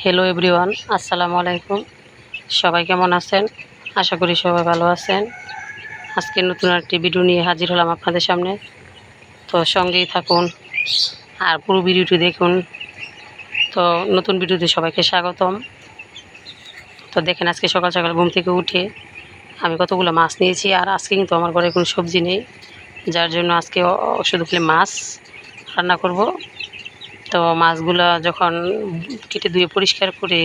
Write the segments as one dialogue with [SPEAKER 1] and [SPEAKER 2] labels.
[SPEAKER 1] Hello everyone, আসসালামু আলাইকুম। সবাই কেমন আছেন? আশা করি সবাই ভালো আছেন। আজকে নতুন একটি ভিডিও নিয়ে হাজির হলাম আপনাদের সামনে। তো সঙ্গেই থাকুন আর পুরো ভিডিওটি দেখুন। তো নতুন ভিডিওতে সবাইকে স্বাগতম। তো দেখেন, আজকে সকাল সকাল ঘুম থেকে উঠে আমি কতগুলো মাছ নিয়েছি। আর আজকে কিন্তু আমার ঘরে কোনো সবজি নেই, যার জন্য আজকে শুধু খালি মাছ রান্না করব। তো মাছগুলো যখন কেটে ধুয়ে পরিষ্কার করে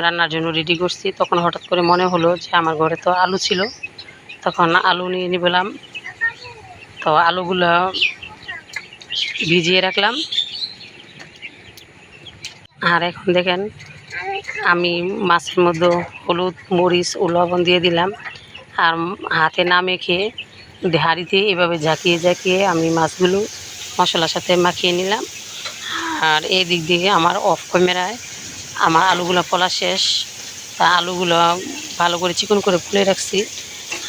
[SPEAKER 1] রান্নার জন্য রেডি করছি, তখন হঠাৎ করে মনে হলো যে আমার ঘরে তো আলু ছিল। তখন আলু নিয়ে নিলাম। তো আলুগুলো ভিজিয়ে রাখলাম। আর এখন দেখেন, আমি মাছের মধ্যে হলুদ, মরিচ ও লবণ দিয়ে দিলাম। আর হাতে না মেখে হাঁড়িতে এভাবে ঝাঁকিয়ে ঝাঁকিয়ে আমি মাছগুলো মশলার সাথে মাখিয়ে নিলাম। আর এই দিক দিয়ে আমার অফ ক্যামেরায় আমার আলুগুলো ফোলা শেষ। তা আলুগুলো ভালো করে চিকন করে ফুলে রাখছি।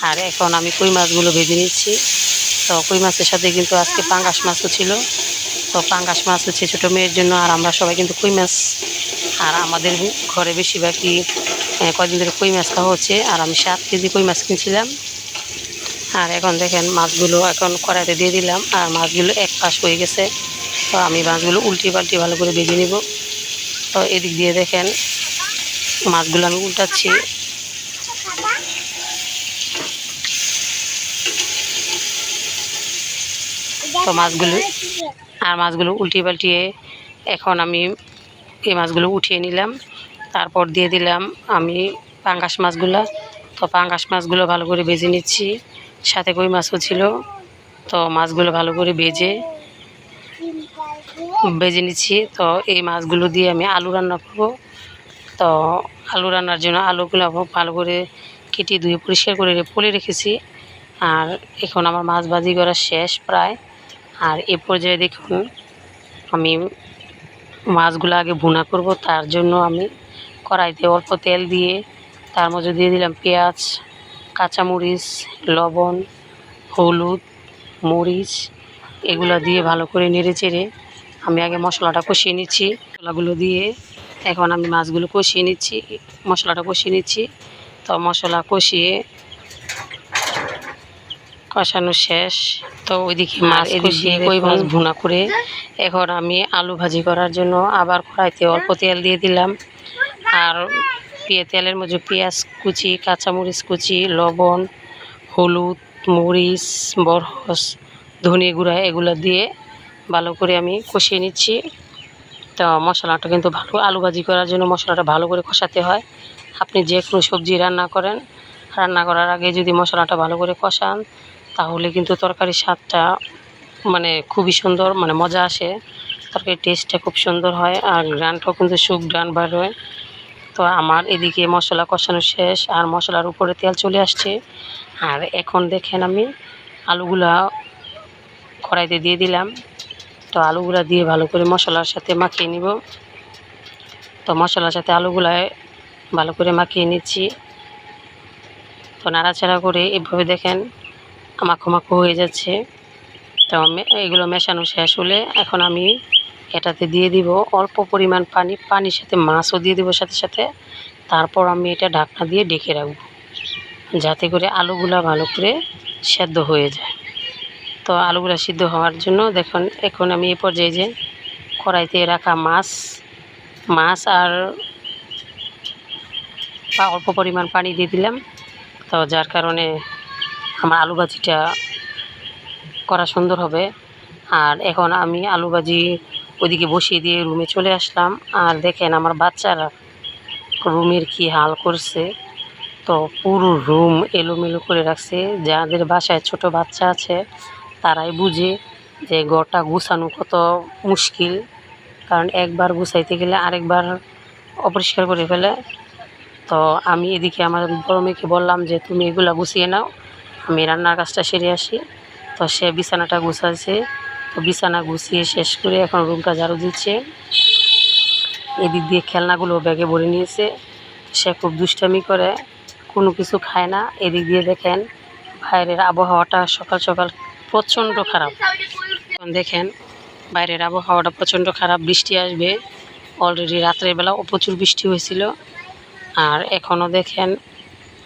[SPEAKER 1] আর এখন আমি কই মাছগুলো ভেজে নিচ্ছি। তো কই মাছের সাথে কিন্তু আজকে পাঙ্গাস মাছও ছিল। তো পাঙ্গাস মাছ হচ্ছে ছোটো মেয়ের জন্য, আর আমরা সবাই কিন্তু কই মাছ। আর আমাদের ঘরে বেশিরভাগই কদিন ধরে কই মাছ খাওয়া হচ্ছে। আর আমি 7 কেজি কই মাছ কিনছিলাম। আর এখন দেখেন, মাছগুলো এখন কড়াইতে দিয়ে দিলাম। আর মাছগুলো এক পাশ হয়ে গেছে। তো আমি মাছগুলো উল্টে পাল্টে ভালো করে ভেজে নিব। তো এদিক দিয়ে দেখেন, মাছগুলো আমি উল্টাচ্ছি। তো মাছগুলো উল্টিয়ে পাল্টিয়ে এখন আমি এই মাছগুলো উঠিয়ে নিলাম। তারপর দিয়ে দিলাম আমি পাঙ্গাস মাছগুলো। তো পাঙ্গাস মাছগুলো ভালো করে ভেজে নিচ্ছি। সাথে কই মাছও ছিল। তো মাছগুলো ভালো করে ভেজে নিচ্ছি। তো এই মাছগুলো দিয়ে আমি আলু রান্না করব। তো আলু রান্নার জন্য আলুগুলো ভালো করে কেটে ধুয়ে পরিষ্কার করে পলে রেখেছি। আর এখন আমার মাছ ভাজি করা শেষ প্রায়। আর এ পর্যায়ে দেখুন, আমি মাছগুলো আগে ভুনা করব। তার জন্য আমি কড়াইতে অল্প তেল দিয়ে তার মধ্যে দিয়ে দিলাম পেঁয়াজ, কাঁচামরিচ, লবণ, হলুদ, মরিচ, এগুলো দিয়ে ভালো করে নেড়ে চেড়ে আমি আগে মশলাটা কষিয়ে নিচ্ছি। মশলাগুলো দিয়ে এখন আমি মাছগুলো কষিয়ে নিচ্ছি, মশলাটা কষিয়ে নিচ্ছি। তো মশলা কষানো শেষ। তো ওইদিকে মাছ কষিয়ে কই মাছ ভুনা করে এখন আমি আলু ভাজি করার জন্য আবার কড়াইতে অল্প তেল দিয়ে দিলাম। আর তেলের মধ্যে পেঁয়াজ কুচি, কাঁচামরিচ কুচি, লবণ, হলুদ, মরিচ, বরহস, ধনে গুঁড়া এগুলো দিয়ে ভালো করে আমি কষিয়ে নিচ্ছি। তো মশলাটা কিন্তু ভালো, আলু ভাজি করার জন্য মশলাটা ভালো করে কষাতে হয়। আপনি যে কোনো সবজি রান্না করেন, রান্না করার আগে যদি মশলাটা ভালো করে কষান, তাহলে কিন্তু তরকারির স্বাদটা খুবই সুন্দর, মজা আসে। তরকারির টেস্টটা খুব সুন্দর হয়। আর ঘ্রাণটাও কিন্তু ঘ্রাণ বার হয়। তো আমার এদিকে মশলা কষানো শেষ আর মশলার উপরে তেল চলে আসছে। আর এখন দেখেন, আমি আলুগুলা কড়াইতে দিয়ে দিলাম। তো আলুগুলা দিয়ে ভালো করে মশলার সাথে মাখিয়ে নিব। তো মশলার সাথে আলুগুলায় ভালো করে মাখিয়ে নিচ্ছি। তো নাড়াচাড়া করে এভাবে দেখেন মাখো মাখো হয়ে যাচ্ছে। তো এগুলো মেশানো শেষ হলে এখন আমি এটাতে দিয়ে দিব অল্প পরিমাণ পানি। পানির সাথে মাছও দিয়ে দিব সাথে সাথে। তারপর আমি এটা ঢাকনা দিয়ে ঢেকে রাখব, যাতে করে আলুগুলা ভালো করে সেদ্ধ হয়ে যায়। তো আলুগুলা সিদ্ধ হওয়ার জন্য দেখুন, এখন আমি এ পর্যায়ে যে কড়াইতে রাখা মাছ আর অল্প পরিমাণ পানি দিয়ে দিলাম। তো যার কারণে আমার আলু ভাজিটা করা সুন্দর হবে। আর এখন আমি আলু ভাজি ওইদিকে বসিয়ে দিয়ে রুমে চলে আসলাম। আর দেখেন, আমার বাচ্চারা রুমের কি হাল করছে। তো পুরো রুম এলোমেলো করে রাখছে। যাদের বাসায় ছোট বাচ্চা আছে তারাই বুঝে যে ঘরটা গুছানো কত মুশকিল। কারণ একবার গুছাইতে গেলে আরেকবার অপরিষ্কার করে ফেলে। তো আমি এদিকে আমার বড় মেয়েকে বললাম যে তুমি এগুলো গুছিয়ে নাও, আমি রান্নার কাজটা সেরে আসি। তো সে বিছানাটা গুছাচ্ছে। তো বিছানা গুছিয়ে শেষ করে এখন রুমটা ঝাড়ু দিচ্ছে। এদিক দিয়ে খেলনাগুলো ব্যাগে ভরে নিয়েছে। সে খুব দুষ্টামি করে, কোনো কিছু খায় না। এদিক দিয়ে দেখেন, বাইরের আবহাওয়াটা সকাল সকাল প্রচণ্ড খারাপ। দেখেন, বাইরের আবহাওয়াটা প্রচণ্ড খারাপ, বৃষ্টি আসবে। অলরেডি রাত্রের বেলাও প্রচুর বৃষ্টি হয়েছিল। আর এখনও দেখেন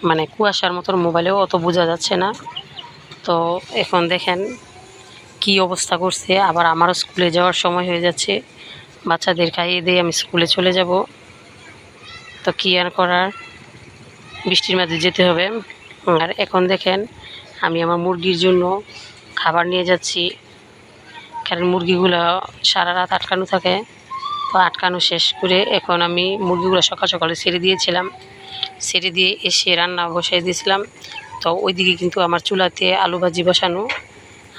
[SPEAKER 1] মানে কুয়াশার মতন, মোবাইলেও অত বোঝা যাচ্ছে না। তো এখন দেখেন কি অবস্থা করছে। আবার আমারও স্কুলে যাওয়ার সময় হয়ে যাচ্ছে, বাচ্চাদের খাইয়ে দিয়ে আমি স্কুলে চলে যাব। তো কী আর করার, বৃষ্টির মাঝে যেতে হবে। আর এখন দেখেন আমি আমার মুরগির জন্য খাবার নিয়ে যাচ্ছি, কারণ মুরগিগুলো সারা রাত আটকানো থাকে। তো আটকানো শেষ করে এখন আমি মুরগিগুলো সকাল সকালে ছেড়ে দিয়েছিলাম, ছেড়ে দিয়ে এসে রান্না বসাই দিয়েছিলাম। তো ওইদিকে কিন্তু আমার চুলাতে আলু ভাজি বসানো,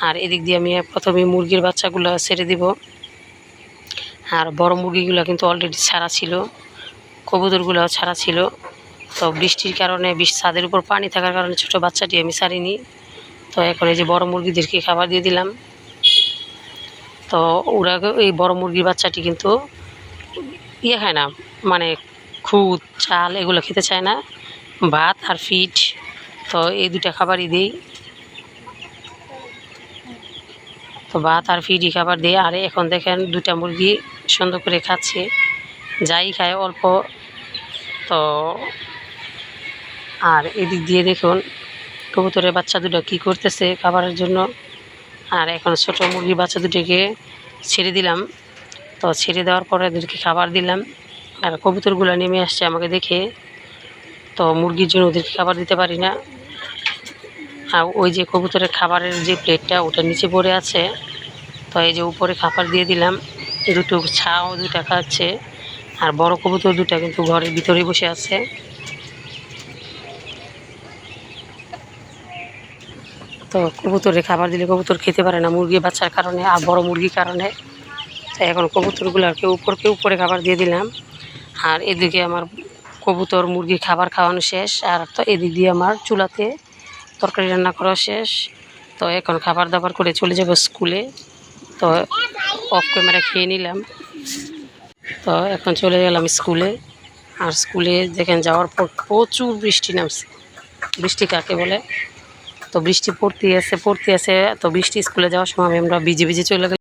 [SPEAKER 1] আর এদিক দিয়ে আমি প্রথমে মুরগির বাচ্চাগুলো ছেড়ে দিব। আর বড় মুরগিগুলো কিন্তু অলরেডি ছাড়া ছিল, কবুতরগুলোও ছাড়া ছিল। তো বৃষ্টির কারণে ছাদের উপর পানি থাকার কারণে ছোটো বাচ্চাটি আমি ছাড়িনি। তো এখন এই যে বড় মুরগিদেরকে খাবার দিয়ে দিলাম। তো ওরা এই বড় মুরগির বাচ্চাটি কিন্তু খায় না, মানে খুদ চাল এগুলো খেতে চায় না, ভাত আর ফিট। তো এই দুটা খাবারই দিই। তো ভাত আর ফিডই খাবার দিই। আর এখন দেখেন দুটা মুরগি সুন্দর করে খাচ্ছে, যাই খায় অল্প। তো আর এদিক দিয়ে দেখুন কবুতরের বাচ্চা দুটো কী করতেছে খাবারের জন্য। আর এখন ছোটো মুরগির বাচ্চা দুটোকে ছেড়ে দিলাম। তো ছেড়ে দেওয়ার পরে ওদেরকে খাবার দিলাম। আর কবুতরগুলো নেমে আসছে আমাকে দেখে। তো মুরগির জন্য ওদেরকে খাবার দিতে পারি না। আর ওই যে কবুতরের খাবারের যে প্লেটটা ওটা নিচে পড়ে আছে, তো এই যে উপরে খাবার দিয়ে দিলাম। দুটো ছাও দুটা খাচ্ছে, আর বড় কবুতর দুটা কিন্তু ঘরের ভিতরে বসে আছে। তো কবুতরে খাবার দিলে কবুতর খেতে পারে না মুরগি বাচ্চার কারণে আর বড় মুরগির কারণে। তাই এখন কবুতরগুলোকে উপরে খাবার দিয়ে দিলাম। আর এদিকে আমার কবুতর মুরগি খাবার খাওয়ানো শেষ। আর তো এদিক দিয়ে আমার চুলাতে তরকারি রান্না করা শেষ। তো এখন খাবার দাবার করে চলে যাব স্কুলে। তো অফ ক্যামেরা খেয়ে নিলাম। তো এখন চলে গেলাম স্কুলে। আর স্কুলে দেখেন যাওয়ার পর প্রচুর বৃষ্টি নামছে। বৃষ্টি কাকে বলে? তো বৃষ্টি পড়তে আছে। তো বৃষ্টি স্কুলে যাওয়ার সময় আমরা ভিজে চলে গেলাম।